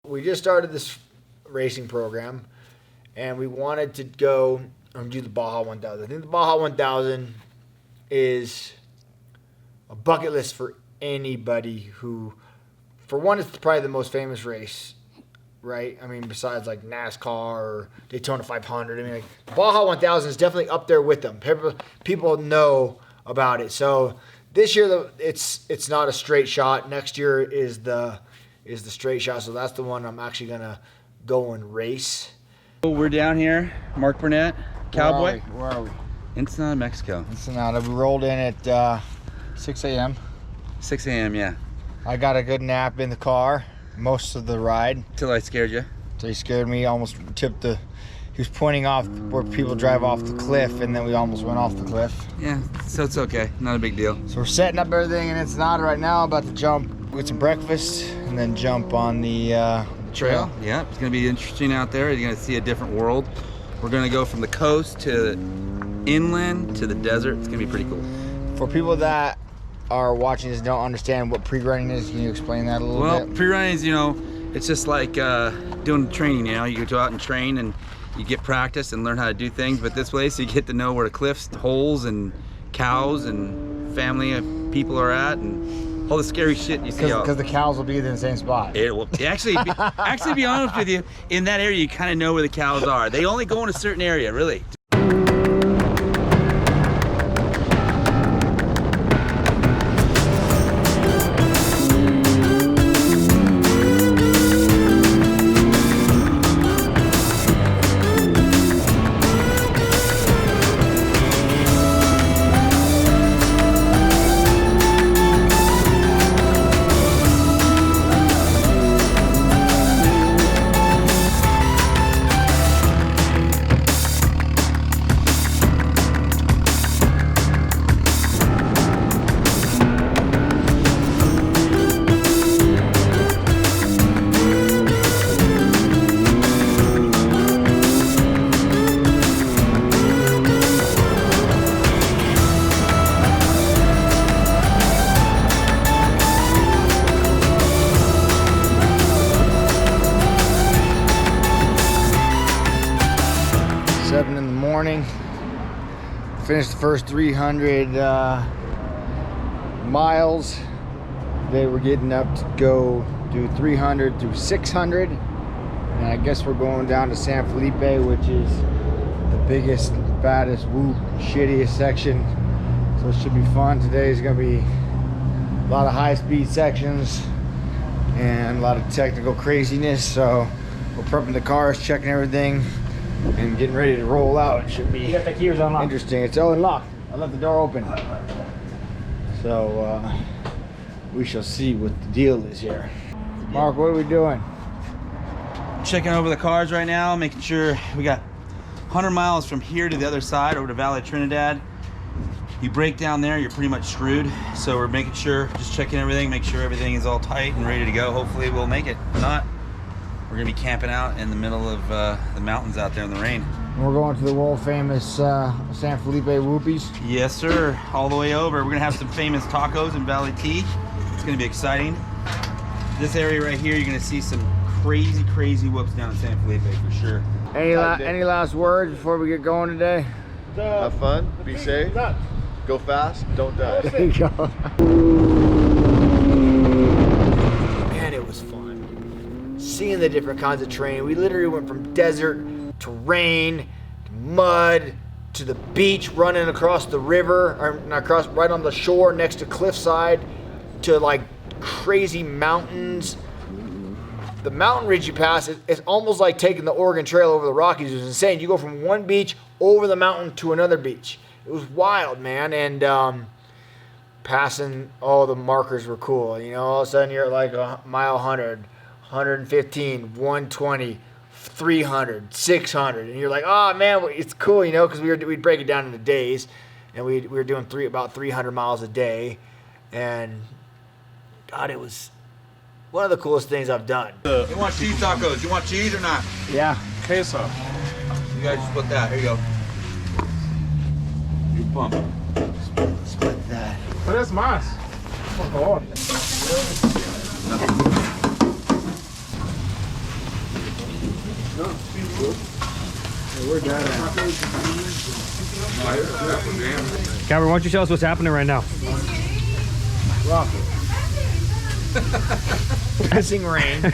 We just started this racing program, and we wanted to go and do the Baja 1000. I think the Baja 1000 is a bucket list for anybody who, for one, it's probably the most famous race, right? I mean, besides like NASCAR or Daytona 500. I mean, like, Baja 1000 is definitely up there with them. People know about it. So this year, it's not a straight shot. Next year is the straight shot. So that's the one I'm actually gonna go and race. We're down here, Marc Burnett, Cowboy. Where are we? Ensenada, Mexico. Ensenada. We rolled in at 6 a.m. 6 a.m. Yeah. I got a good nap in the car most of the ride. Till I scared you. So he scared me. Almost tipped the. He was pointing off where people drive off the cliff, and then we almost went off the cliff. Yeah. So it's okay. Not a big deal. So we're setting up everything in Ensenada right now. About to jump, get some breakfast, and then jump on the trail. Yeah. It's gonna be interesting out there. You're gonna see a different world. We're gonna go from the coast to inland to the desert. It's gonna be pretty cool. For people that are watching this and don't understand what pre-running is, can you explain that a little bit? Well, pre-running is, it's just like doing training. You go out and train and you get practice and learn how to do things. But this way, so you get to know where the cliffs, holes, and cows and family of people are at, and all the scary shit you see. Because the cows will be in the same spot. It will actually be honest with you, in that area you kind of know where the cows are. They only go in a certain area, really. Finished the first 300 miles. Today we're getting up to go do 300 through 600, and I guess we're going down to San Felipe, which is the biggest, baddest, shittiest section. So it should be fun. Today is going to be a lot of high-speed sections and a lot of technical craziness. So we're prepping the cars, checking everything, and getting ready to roll out. It should be interesting. It's unlocked. I left the door open. So we shall see what the deal is here. Mark, what are we doing? Checking over the cars right now, making sure we got 100 miles from here to the other side, over to Valley of Trinidad. You break down there, you're pretty much screwed. So we're making sure, just checking everything, make sure everything is all tight and ready to go. Hopefully we'll make it. If not, we're gonna be camping out in the middle of the mountains out there in the rain. We're going to the world famous San Felipe Whoopies. Yes, sir. All the way over. We're gonna have some famous tacos and Valley tea. It's gonna be exciting. This area right here, you're gonna see some crazy whoops down in San Felipe for sure. Any last words before we get going today? Have fun, be safe, go fast, don't die. There you go. Man, it was fun. Seeing the different kinds of terrain. We literally went from desert to rain to mud to the beach, running across the river, or right on the shore next to cliffside, to like crazy mountains. The mountain ridge you pass, it's almost like taking the Oregon Trail over the Rockies. It was insane. You go from one beach over the mountain to another beach. It was wild, man. And passing, all the markers were cool. All of a sudden you're at like a mile 100, 115, 120, 300, 600, and you're like, oh man, it's cool, because we'd break it down into days, and we were doing about 300 miles a day, and God, it was one of the coolest things I've done. You want cheese tacos? You want cheese or not? Yeah. Queso. You guys split that. Here you go. You pump. Split that. Tres más. Por favor. Cowboy, why don't you tell us what's happening right now? Pissing rain.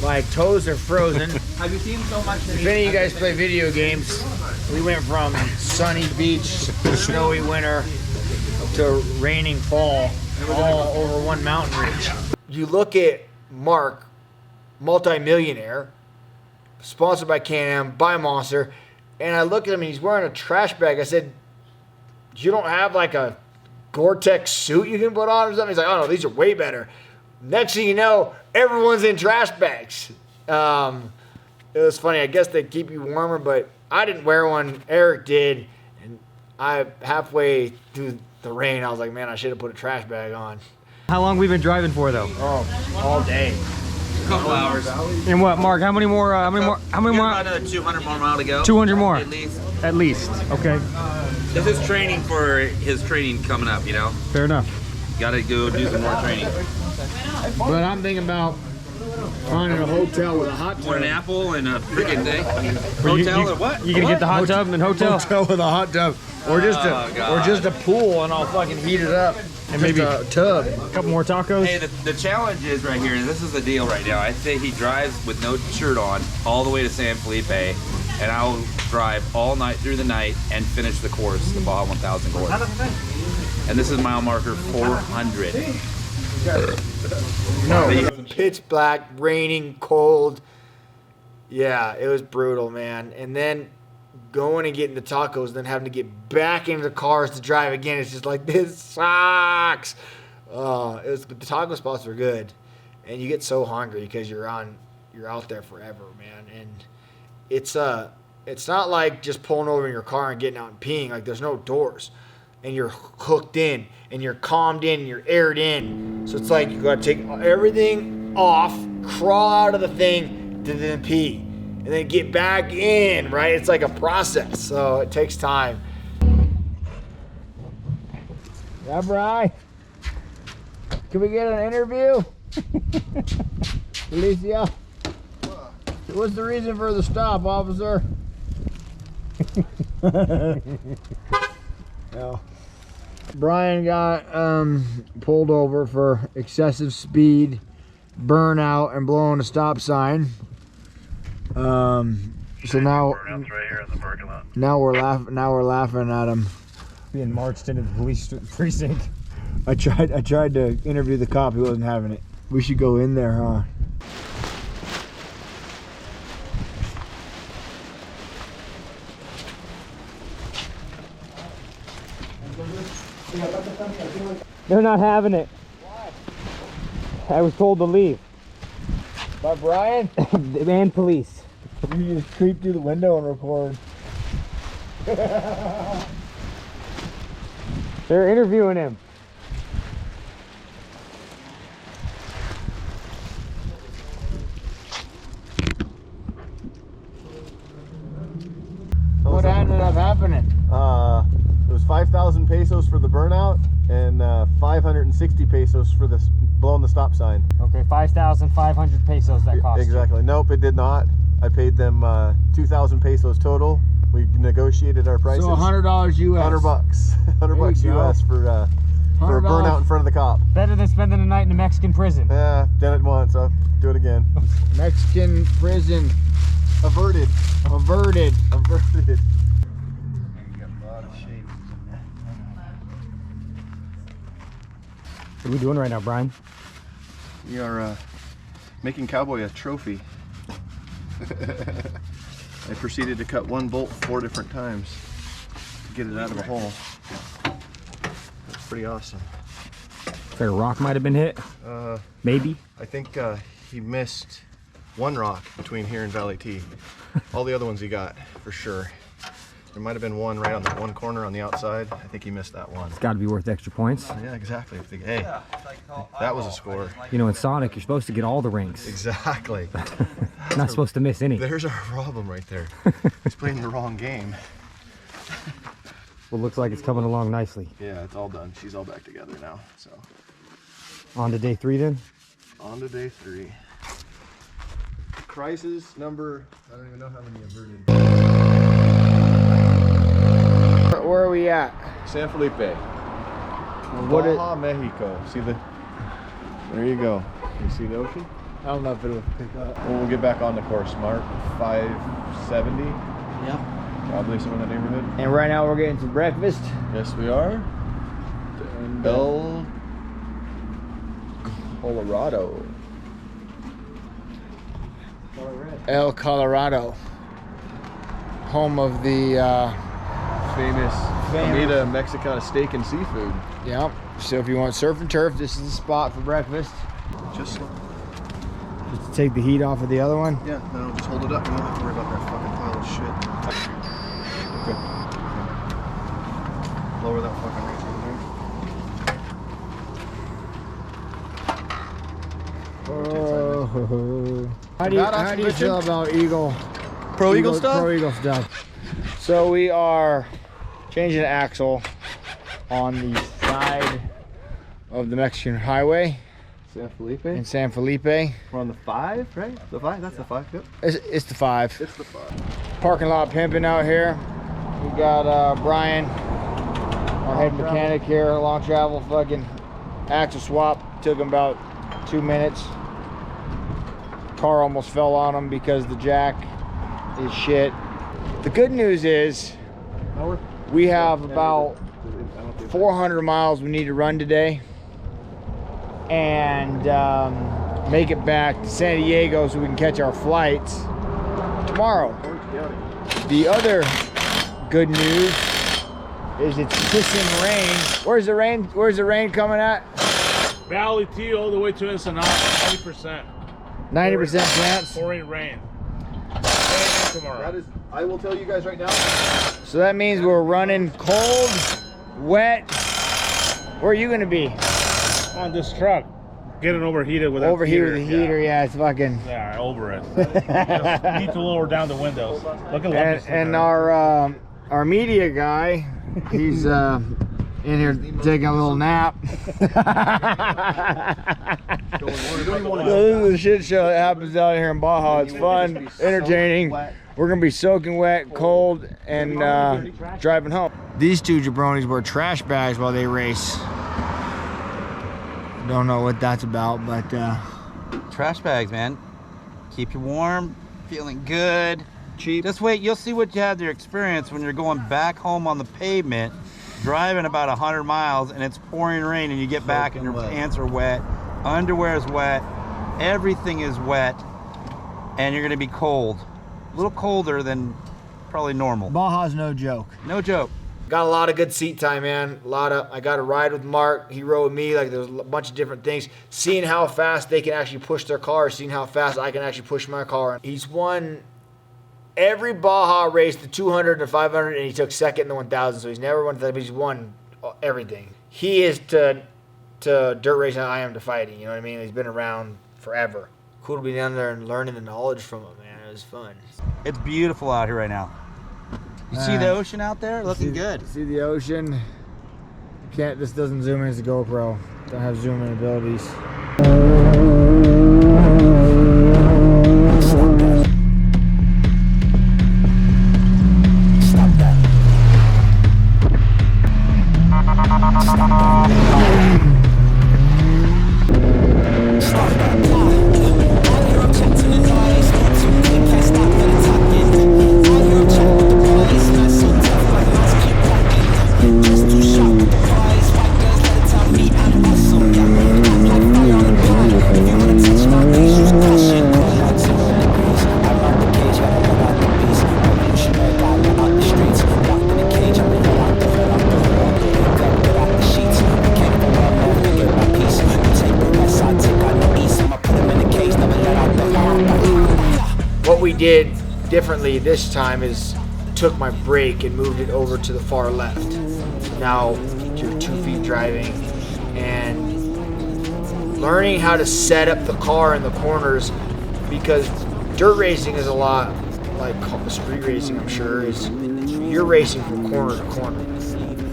My toes are frozen. Have you seen so much? If any of you guys play video games, we went from sunny beach, snowy winter, to raining fall, all over one mountain ridge. You look at Mark, multi-millionaire, sponsored by Can-Am, by Monster, and I look at him and he's wearing a trash bag. I said, you don't have like a Gore-Tex suit you can put on or something? He's like, oh no, these are way better. Next thing you know, everyone's in trash bags. It was funny. I guess they keep you warmer, but I didn't wear one. Eric did. And I halfway through the rain, I was like, man, I should have put a trash bag on. How long we been driving for though? Oh, all day. A couple hours. And what, Mark? How many more? How many more? About another 200 more miles to go. 200 more. At least. At least. Okay. This is training for his training coming up, you know? Fair enough. Got to go do some more training. But I'm thinking about finding a hotel with a hot tub. Want an apple and a freaking thing? Well, Hotel or what? You gonna get the hot tub and hotel? Hotel with a hot tub. Or just a pool, and I'll fucking heat it up. And maybe a tub. a couple more tacos? Hey, the challenge is right here, and this is the deal right now. I say he drives with no shirt on all the way to San Felipe, and I'll drive all night through the night and finish the course, the Baja 1000 course. And this is mile marker 400. No, it was pitch black, raining, cold. Yeah, it was brutal, man. And then going and getting the tacos, then having to get back into the cars to drive again. It's just like, this sucks. The taco spots were good, and you get so hungry because you're out there forever, man. And it's not like just pulling over in your car and getting out and peeing. Like, there's no doors, and you're hooked in, and you're calmed in, and you're aired in. So it's like you gotta take everything off, crawl out of the thing, to then pee, and then get back in, right? It's like a process, so it takes time. Yeah, Bri? Can we get an interview? Alicia? What's the reason for the stop, officer? No. Brian got pulled over for excessive speed, burnout, and blowing a stop sign. So now, right here in the parking lot. now we're laughing at him. Being marched into the police precinct. I tried to interview the cop. He wasn't having it. We should go in there, huh? They're not having it. Why? I was told to leave. By Brian? And police. You just creep through the window and record. They're interviewing him. What ended up happening? It was 5,000 pesos for the burnout and 560 pesos for the blowing the stop sign. Okay, 5,500 pesos that cost. Exactly. Nope, it did not. I paid them 2,000 pesos total. We negotiated our prices. So $100 US. 100 bucks. 100 bucks you go. US for a $100. burnout in front of the cop. Better than spending a night in a Mexican prison. Yeah, done it once. I'll do it again. Mexican prison Averted. averted. Averted. What are we doing right now, Brian? We are making Cowboy a trophy. I proceeded to cut one bolt 4 different times to get it out of the hole. That's pretty awesome. Fair rock might have been hit. Maybe. I think he missed one rock between here and Valley T. All the other ones he got, for sure. There might have been one right on that one corner on the outside. I think he missed that one. It's got to be worth extra points. Yeah, exactly. Hey, that was a score. You know, in Sonic, you're supposed to get all the rings. Exactly. Not supposed to miss any. There's our problem right there. He's playing the wrong game. Well, looks like it's coming along nicely. Yeah, it's all done. She's all back together now. So On to day 3 then? on to day 3. crisis number, I don't even know how many averted. Where are we at? San Felipe, Baja, Mexico. See the, there you go. You see the ocean? I don't know if it'll pick up. Well, we'll get back on the course, Mark. 570, Yep. probably some in that neighborhood. And right now we're getting some breakfast. Yes, we are. And, El Colorado. El Colorado, home of the Famous Comida Mexicana steak and seafood. yeah. So if you want surf and turf, this is the spot for breakfast. Just, Just to take the heat off of the other one. yeah, no, just hold it up. You don't have to worry about that fucking pile of shit. Okay. Lower that fucking right Oh. How do Congrats, you feel about Pro Eagle stuff? Pro Eagle stuff. So we are changing the axle on the side of the Mexican highway San Felipe. in San Felipe. We're on the 5, right? The 5? That's the 5, yep. It's the 5. It's the 5. Parking lot pimping out here. We got Brian, our head mechanic here, long travel fucking axle swap. Took him about 2 minutes. Car almost fell on him because the jack is shit. The good news is we have about 400 miles we need to run today and make it back to San Diego so we can catch our flights tomorrow. The other good news is it's pissing rain. Where's the rain? Where's the rain coming at? Valley T all the way to Ensenada, 90%. 90% chance. Pouring rain. Tomorrow. That is, I will tell you guys right now. So that means we're running cold, wet. Where are you gonna be? On this truck, getting overheated with that Over here heater. with the heater, yeah, it's fucking. Yeah, over it. Just need to lower down the windows. Look at And our media guy, he's in here taking a little nap. This is a shit show that happens out here in Baja. It's fun, entertaining. We're gonna be soaking wet, cold, and driving home. These two jabronis wear trash bags while they race. Don't know what that's about, but Trash bags, man. Keep you warm, feeling good. Cheap. Just wait, you'll see what you have to experience when you're going back home on the pavement, driving about 100 miles, and it's pouring rain, and you get back and your pants are wet, underwear is wet, everything is wet, and you're gonna be cold. A little colder than probably normal. Baja's no joke. No joke. Got a lot of good seat time, man. I got a ride with Mark. He rode with me. Like, there was a bunch of different things. Seeing how fast they can actually push their car, seeing how fast I can actually push my car. He's won every Baja race, the 200 and the 500, and he took second in the 1000. So he's never won that, but he's won everything. He is to dirt racing, I am to fighting. You know what I mean? He's been around forever. Cool to be down there and learning the knowledge from him, man. It was fun. It's beautiful out here right now. You see the ocean out there? Looking good. See the ocean. Can't. This doesn't zoom in as a GoPro. Don't have zoom in abilities. What we did differently this time is took my brake and moved it over to the far left. Now you're 2 feet driving and learning how to set up the car in the corners, because dirt racing is a lot like street racing, I'm sure, is you're racing from corner to corner,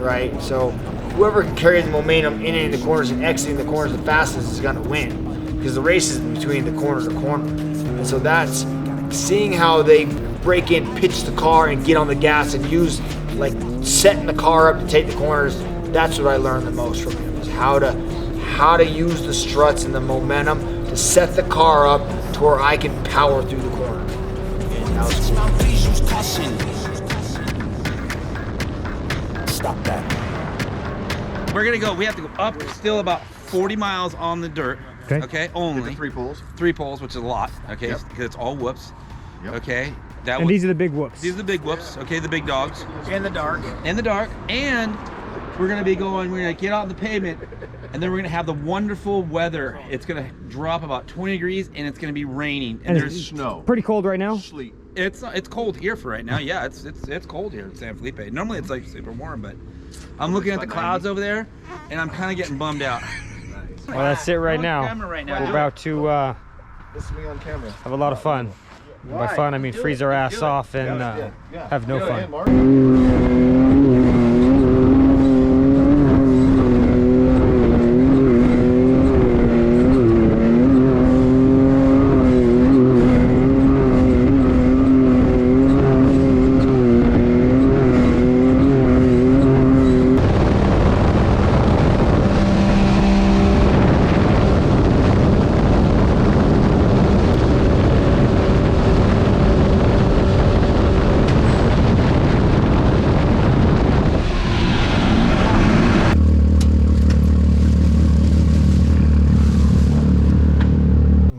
right? So whoever can carry the momentum in and the corners and exiting the corners the fastest is gonna win, because the race is between the corner to corner. And so that's seeing how they break in, pitch the car, and get on the gas and use, like, setting the car up to take the corners. That's what I learned the most from him, is how to use the struts and the momentum to set the car up to where I can power through the corner. And that was cool. Stop that. We're gonna go. We have to go up still about 40 miles on the dirt. Okay. Okay. Did Only the 3 poles. 3 poles, which is a lot. Okay. Yep. Because it's all whoops. Yep. Okay. That And was, these are the big whoops. these are the big whoops. Okay. The big dogs. In the dark. In the dark. And we're gonna be going. We're gonna get on the pavement, and then we're gonna have the wonderful weather. It's gonna drop about 20 degrees, and it's gonna be raining. And And there's Snow. Pretty cold right now. Sleet. it's cold here for right now. Yeah, it's cold here in San Felipe. Normally it's like super warm, but I'm looking at the clouds over there, and I'm kind of getting bummed out. Well, that's it right On now. camera right now. We're about to This is me on camera. have a lot of fun. And by fun, I mean freeze our ass off and have no Go fun. ahead, Mark.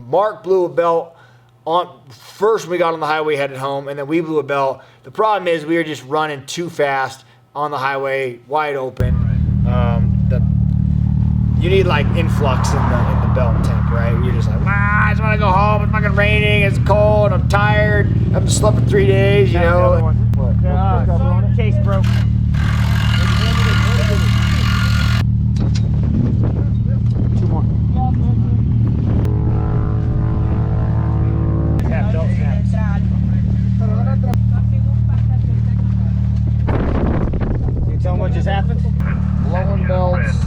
Mark blew a belt on first when we got on the highway headed home, and then we blew a belt. The problem is we were just running too fast on the highway, wide open. You need like influx in the belt tank, right? You're just like, I just want to go home. It's fucking raining. It's cold. I'm tired. I haven't slept for 3 days. You know. Case broke. Two more. Yeah, belt snaps. Can you tell them what just happened? Blowing belts.